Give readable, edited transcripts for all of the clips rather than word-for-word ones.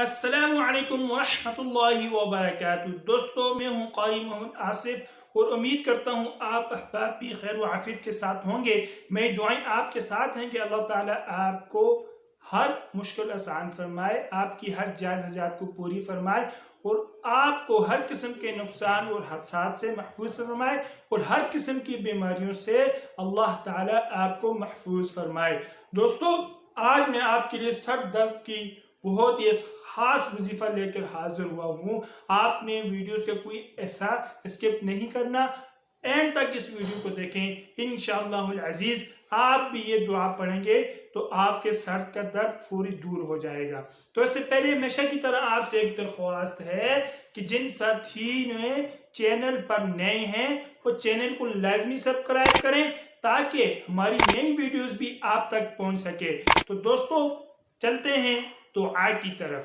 السلام علیکم ورحمۃ اللہ وبرکاتہ۔ دوستو، میں ہوں قاری محمد آصف اور امید کرتا ہوں آپ احباب بھی خیر و عافیت کے ساتھ ہوں گے۔ میری دعائیں آپ کے ساتھ ہیں کہ اللہ تعالیٰ آپ کو ہر مشکل آسان فرمائے، آپ کی ہر جائز حاجات کو پوری فرمائے اور آپ کو ہر قسم کے نقصان اور حادثات سے محفوظ فرمائے اور ہر قسم کی بیماریوں سے اللہ تعالیٰ آپ کو محفوظ فرمائے۔ دوستو، آج میں آپ کے لیے سر درد کی بہت ہی خاص وظیفہ لے کر حاضر ہوا ہوں۔ آپ نے ویڈیوز کا کوئی ایسا اسکپ نہیں کرنا، اینڈ تک اس ویڈیو کو دیکھیں۔ انشاءاللہ العزیز آپ بھی یہ دعا پڑھیں گے تو آپ کے سر کا درد فوری دور ہو جائے گا۔ تو اس سے پہلے ہمیشہ کی طرح آپ سے ایک درخواست ہے کہ جن ساتھی چینل پر نئے ہیں وہ چینل کو لازمی سبسکرائب کریں تاکہ ہماری نئی ویڈیوز بھی آپ تک پہنچ سکے۔ تو دوستو، چلتے ہیں دعا کی طرف۔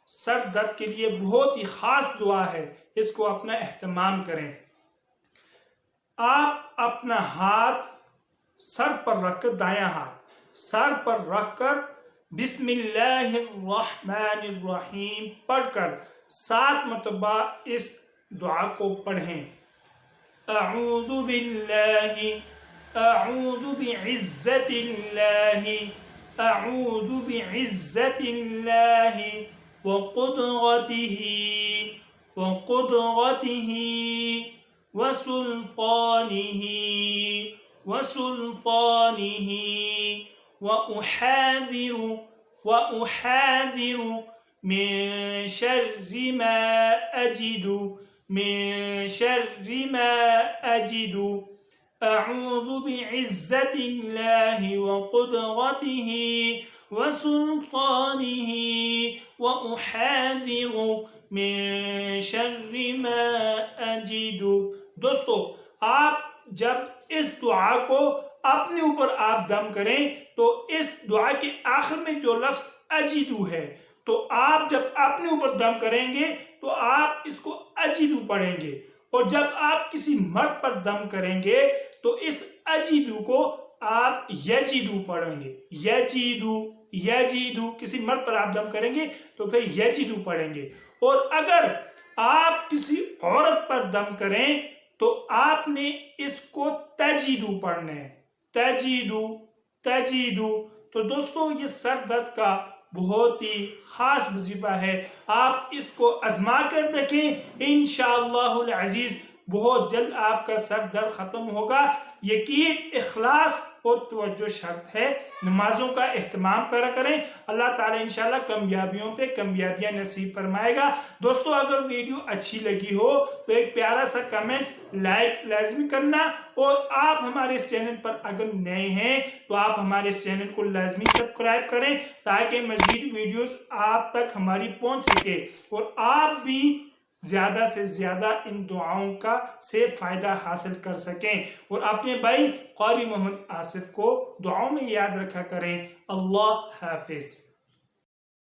سر درد کے لیے بہت ہی خاص دعا ہے، اس کو اپنا اہتمام کریں۔ آپ اپنا ہاتھ سر پر رکھ کر، دایاں ہاتھ سر پر رکھ کر بسم اللہ الرحمن الرحیم پڑھ کر 7 مرتبہ اس دعا کو پڑھیں۔ اعوذ باللہ، اعوذ بعزت اللہ، اعوذ بعزت اللہ وقدرتہ وسلطانہ وأحاذر من شر ما أجد أعوذ بعزة الله وقدرته وسلطانه وأحاذر من شر ما أجد۔ دوستو، آپ جب اس دعا کو اپنے اوپر آپ دم کریں تو اس دعا کے آخر میں جو لفظ اجدو ہے، تو آپ جب اپنے اوپر دم کریں گے تو آپ اس کو اجدو پڑھیں گے، اور جب آپ کسی مرد پر دم کریں گے تو اس اجدو کو آپ یجدو پڑھیں گے۔ یجدو کسی مرد پر آپ دم کریں گے تو پھر یجدو پڑھیں گے، اور اگر آپ کسی عورت پر دم کریں تو آپ نے اس کو تجدو پڑھنا ہے۔ تجدو۔ تو دوستو، یہ سر درد کا بہت ہی خاص وظیفہ ہے، آپ اس کو آزما کر دیکھیں۔ انشاءاللہ العزیز بہت جلد آپ کا سر درد ختم ہوگا۔ یقین، اخلاص اور توجہ شرط ہے۔ نمازوں کا اہتمام کریں، اللہ تعالیٰ انشاءاللہ کامیابیوں پہ کامیابیاں نصیب فرمائے گا۔ دوستو، اگر ویڈیو اچھی لگی ہو تو ایک پیارا سا کمنٹس، لائک لازمی کرنا، اور آپ ہمارے اس چینل پر اگر نئے ہیں تو آپ ہمارے اس چینل کو لازمی سبسکرائب کریں تاکہ مزید ویڈیوز آپ تک ہماری پہنچ سکے اور آپ بھی زیادہ سے زیادہ ان دعاؤں کا سے فائدہ حاصل کر سکیں، اور اپنے بھائی قاری محمد آصف کو دعاؤں میں یاد رکھا کریں۔ اللہ حافظ۔